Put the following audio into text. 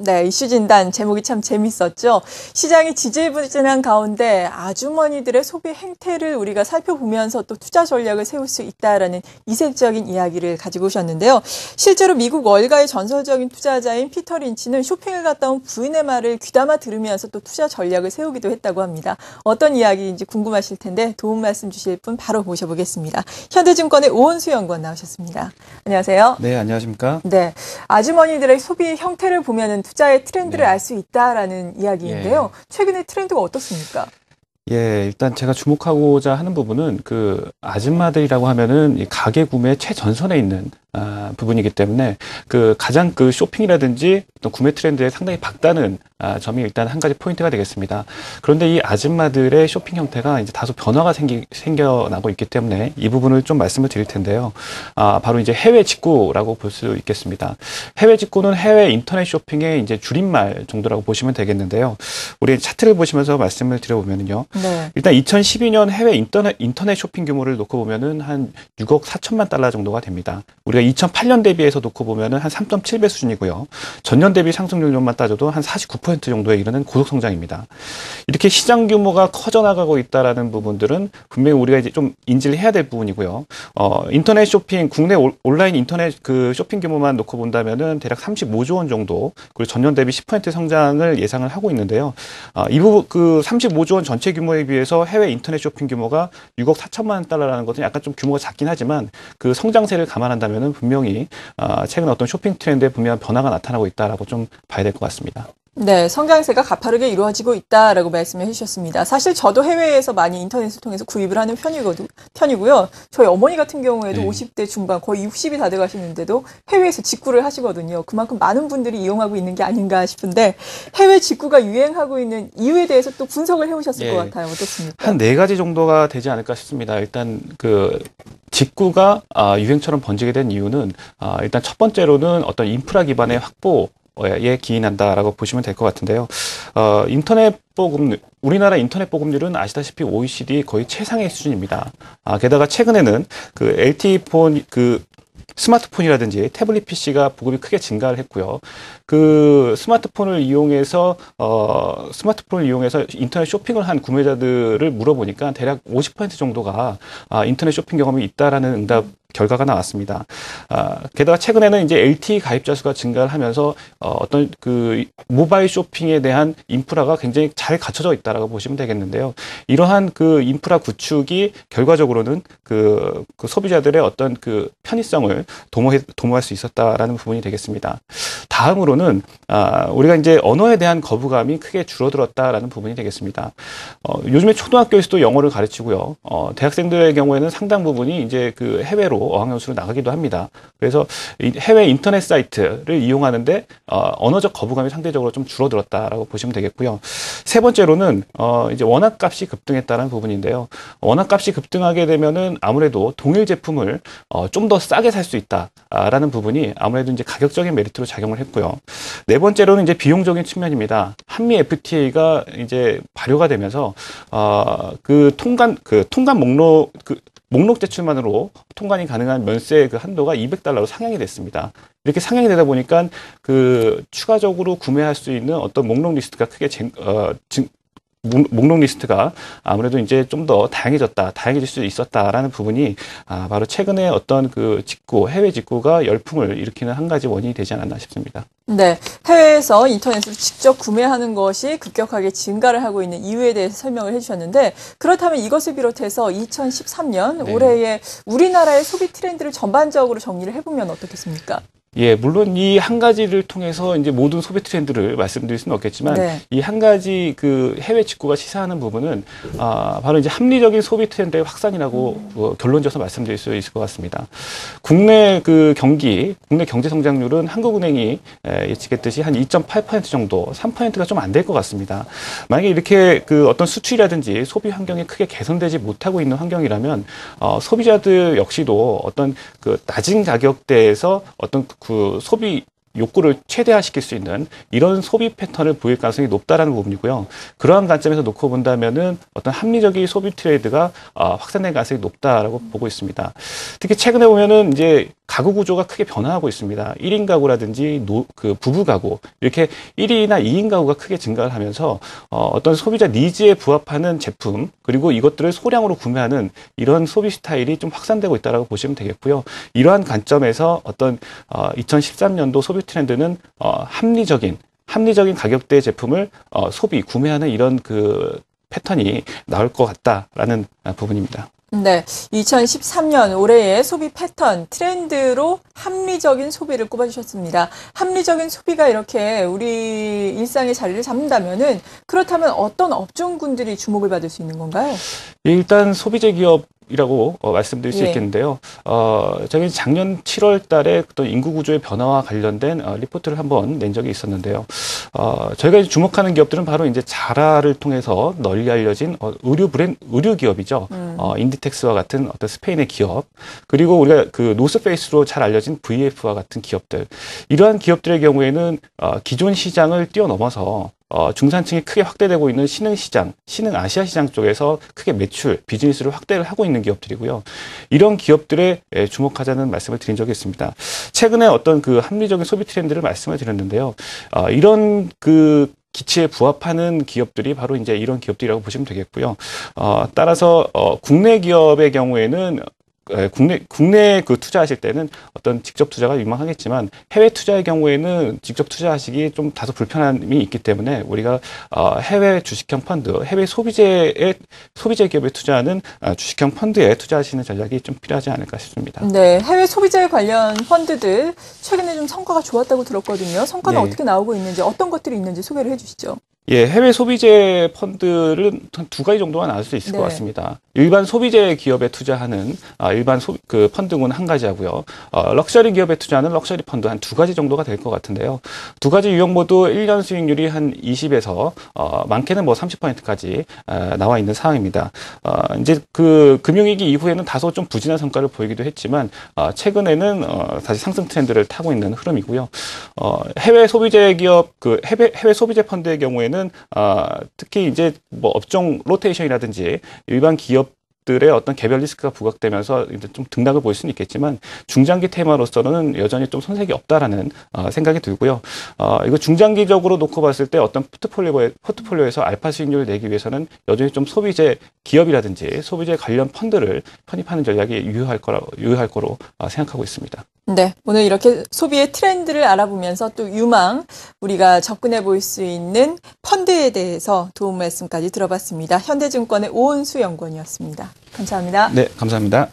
네, 이슈 진단 제목이 참 재밌었죠. 시장이 지지부진한 가운데 아주머니들의 소비 행태를 우리가 살펴보면서 또 투자 전략을 세울 수 있다라는 이색적인 이야기를 가지고 오셨는데요. 실제로 미국 월가의 전설적인 투자자인 피터 린치는 쇼핑을 갔다 온 부인의 말을 귀담아 들으면서 또 투자 전략을 세우기도 했다고 합니다. 어떤 이야기인지 궁금하실 텐데 도움 말씀 주실 분 바로 모셔보겠습니다. 현대증권의 오은수 연구원 나오셨습니다. 안녕하세요. 네, 안녕하십니까? 네, 아주머니들의 소비 형태를 보면은 투자의 트렌드를 알 수 있다라는 이야기인데요. 최근의 트렌드가 어떻습니까? 예, 일단 제가 주목하고자 하는 부분은 그 아줌마들이라고 하면은 이 가계 구매 최전선에 있는 부분이기 때문에 그 가장 그 쇼핑이라든지 어떤 구매 트렌드에 상당히 밝다는 점이 일단 한 가지 포인트가 되겠습니다. 그런데 이 아줌마들의 쇼핑 형태가 이제 다소 변화가 생겨나고 있기 때문에 이 부분을 좀 말씀을 드릴 텐데요. 바로 이제 해외 직구라고 볼 수 있겠습니다. 해외 직구는 해외 인터넷 쇼핑의 이제 줄임말 정도라고 보시면 되겠는데요. 우리 차트를 보시면서 말씀을 드려보면요. 네. 일단 2012년 해외 인터넷 쇼핑 규모를 놓고 보면은 한 6억 4천만 달러 정도가 됩니다. 우리가 2008년 대비해서 놓고 보면은 한 3.7배 수준이고요. 전년 대비 상승률만 따져도 한 49% 정도에 이르는 고속 성장입니다. 이렇게 시장 규모가 커져나가고 있다라는 부분들은 분명히 우리가 이제 좀 인지를 해야 될 부분이고요. 인터넷 쇼핑, 국내 온라인 인터넷 그 쇼핑 규모만 놓고 본다면은 대략 35조 원 정도, 그리고 전년 대비 10% 성장을 예상을 하고 있는데요. 이 부분 그 35조 원 전체 규모에 비해서 해외 인터넷 쇼핑 규모가 6억 4천만 달러라는 것은 약간 좀 규모가 작긴 하지만 그 성장세를 감안한다면은 분명히 최근 어떤 쇼핑 트렌드에 분명한 변화가 나타나고 있다라고 좀 봐야 될 것 같습니다. 네, 성장세가 가파르게 이루어지고 있다라고 말씀을 해주셨습니다. 사실 저도 해외에서 많이 인터넷을 통해서 구입을 하는 편이고요. 저희 어머니 같은 경우에도 50대 중반, 거의 60이 다 돼가시는데도 해외에서 직구를 하시거든요. 그만큼 많은 분들이 이용하고 있는 게 아닌가 싶은데 해외 직구가 유행하고 있는 이유에 대해서 또 분석을 해오셨을 것 같아요. 어떻습니까? 한 4가지 정도가 되지 않을까 싶습니다. 일단 그 직구가 유행처럼 번지게 된 이유는 일단 첫 번째로는 어떤 인프라 기반의 확보에 기인한다라고 보시면 될 것 같은데요. 인터넷 보급률, 우리나라 인터넷 보급률은 아시다시피 OECD 거의 최상의 수준입니다. 게다가 최근에는 그 LTE 폰, 그 스마트폰이라든지 태블릿 PC가 보급이 크게 증가를 했고요. 그 스마트폰을 이용해서 인터넷 쇼핑을 한 구매자들을 물어보니까 대략 50% 정도가 인터넷 쇼핑 경험이 있다라는 응답 결과가 나왔습니다. 게다가 최근에는 이제 LTE 가입자 수가 증가를 하면서 어떤 그 모바일 쇼핑에 대한 인프라가 굉장히 잘 갖춰져 있다라고 보시면 되겠는데요. 이러한 그 인프라 구축이 결과적으로는 그 소비자들의 어떤 그 편의성을 도모할 수 있었다라는 부분이 되겠습니다. 다음으로는 우리가 이제 언어에 대한 거부감이 크게 줄어들었다라는 부분이 되겠습니다. 요즘에 초등학교에서도 영어를 가르치고요. 대학생들의 경우에는 상당 부분이 이제 그 해외로 어학연수로 나가기도 합니다. 그래서 해외 인터넷 사이트를 이용하는데 언어적 거부감이 상대적으로 좀 줄어들었다라고 보시면 되겠고요. 세 번째로는 이제 원화값이 급등했다는 부분인데요. 원화값이 급등하게 되면은 아무래도 동일 제품을 좀 더 싸게 살 수 있다라는 부분이 아무래도 이제 가격적인 메리트로 작용을 했고요. 네 번째로는 이제 비용적인 측면입니다. 한미 FTA가 이제 발효가 되면서 그 통관 목록 제출만으로 통관이 가능한 면세 그 한도가 200달러로 상향이 됐습니다. 이렇게 상향이 되다 보니까 그 추가적으로 구매할 수 있는 어떤 목록 리스트가 크게 목록 리스트가 아무래도 이제 좀 더 다양해질 수 있었다라는 부분이 바로 최근에 어떤 그 해외 직구가 열풍을 일으키는 한 가지 원인이 되지 않았나 싶습니다. 네, 해외에서 인터넷으로 직접 구매하는 것이 급격하게 증가를 하고 있는 이유에 대해서 설명을 해주셨는데 그렇다면 이것을 비롯해서 2013년 올해의 우리나라의 소비 트렌드를 전반적으로 정리를 해보면 어떻겠습니까? 예, 물론 이 한 가지를 통해서 이제 모든 소비 트렌드를 말씀드릴 수는 없겠지만 이 한 가지 그 해외 직구가 시사하는 부분은 바로 이제 합리적인 소비 트렌드의 확산이라고 결론져서 말씀드릴 수 있을 것 같습니다. 국내 경제 성장률은 한국은행이 예측했듯이 한 2.8% 정도, 3%가 좀 안 될 것 같습니다. 만약에 이렇게 그 어떤 수출이라든지 소비 환경이 크게 개선되지 못하고 있는 환경이라면 소비자들 역시도 어떤 그 낮은 가격대에서 어떤 그 소비 욕구를 최대화시킬 수 있는 이런 소비 패턴을 보일 가능성이 높다라는 부분이고요. 그러한 관점에서 놓고 본다면은 어떤 합리적인 소비 트레이드가 확산될 가능성이 높다라고 보고 있습니다. 특히 최근에 보면은 이제 가구 구조가 크게 변화하고 있습니다. 1인 가구라든지 부부 가구 이렇게 1인이나 2인 가구가 크게 증가를 하면서 어떤 소비자 니즈에 부합하는 제품 그리고 이것들을 소량으로 구매하는 이런 소비 스타일이 좀 확산되고 있다라고 보시면 되겠고요. 이러한 관점에서 어떤 2013년도 소비 트렌드는 합리적인 가격대의 제품을 구매하는 이런 그 패턴이 나올 것 같다라는 부분입니다. 네, 2013년 올해의 소비 패턴, 트렌드로 합리적인 소비를 꼽아주셨습니다. 합리적인 소비가 이렇게 우리 일상의 자리를 잡는다면은 그렇다면 어떤 업종군들이 주목을 받을 수 있는 건가요? 일단 소비재 기업이라고 말씀드릴 수 예. 있겠는데요. 저희 작년 7월 달에 어떤 인구 구조의 변화와 관련된 리포트를 한번 낸 적이 있었는데요. 저희가 주목하는 기업들은 바로 이제 자라를 통해서 널리 알려진 의류 기업이죠. 인디텍스와 같은 어떤 스페인의 기업, 그리고 우리가 그 노스페이스로 잘 알려진 VF와 같은 기업들. 이러한 기업들의 경우에는 기존 시장을 뛰어넘어서 중산층이 크게 확대되고 있는 신흥 아시아 시장 쪽에서 크게 비즈니스를 확대를 하고 있는 기업들이고요. 이런 기업들에 주목하자는 말씀을 드린 적이 있습니다. 최근에 어떤 그 합리적인 소비 트렌드를 말씀을 드렸는데요. 이런 그 기치에 부합하는 기업들이 바로 이제 이런 기업들이라고 보시면 되겠고요. 따라서 국내 기업의 경우에는 국내에 그 투자하실 때는 어떤 직접 투자가 유망하겠지만 해외 투자의 경우에는 직접 투자하시기 좀 다소 불편함이 있기 때문에 우리가 해외 주식형 펀드, 해외 소비재 기업에 투자하는 주식형 펀드에 투자하시는 전략이 좀 필요하지 않을까 싶습니다. 네, 해외 소비재 관련 펀드들 최근에 좀 성과가 좋았다고 들었거든요. 성과는 네. 어떻게 나오고 있는지, 어떤 것들이 있는지 소개를 해주시죠. 예, 해외 소비재 펀드는 한 두 가지 정도가 나올 수 있을 네. 것 같습니다. 일반 소비재 기업에 투자하는 일반 그 펀드군 한 가지 하고요. 럭셔리 기업에 투자하는 럭셔리 펀드 한 두 가지 정도가 될 것 같은데요. 두 가지 유형 모두 1년 수익률이 한 20에서 많게는 뭐 30%까지 나와 있는 상황입니다. 이제 그 금융위기 이후에는 다소 좀 부진한 성과를 보이기도 했지만 최근에는 다시 상승 트렌드를 타고 있는 흐름이고요. 해외 소비재 기업 해외 소비재 펀드의 경우에는 특히 이제 뭐 업종 로테이션이라든지 일반 기업들의 어떤 개별 리스크가 부각되면서 이제 좀 등락을 보일 수는 있겠지만 중장기 테마로서는 여전히 좀 손색이 없다라는 생각이 들고요. 이거 중장기적으로 놓고 봤을 때 어떤 포트폴리오에서 알파 수익률을 내기 위해서는 여전히 좀 소비재 기업이라든지 소비재 관련 펀드를 편입하는 전략이 유효할 거로 생각하고 있습니다. 네, 오늘 이렇게 소비의 트렌드를 알아보면서 또 유망 우리가 접근해 볼 수 있는 펀드에 대해서 도움 말씀까지 들어봤습니다. 현대증권의 오은수 연구원이었습니다. 감사합니다. 네, 감사합니다.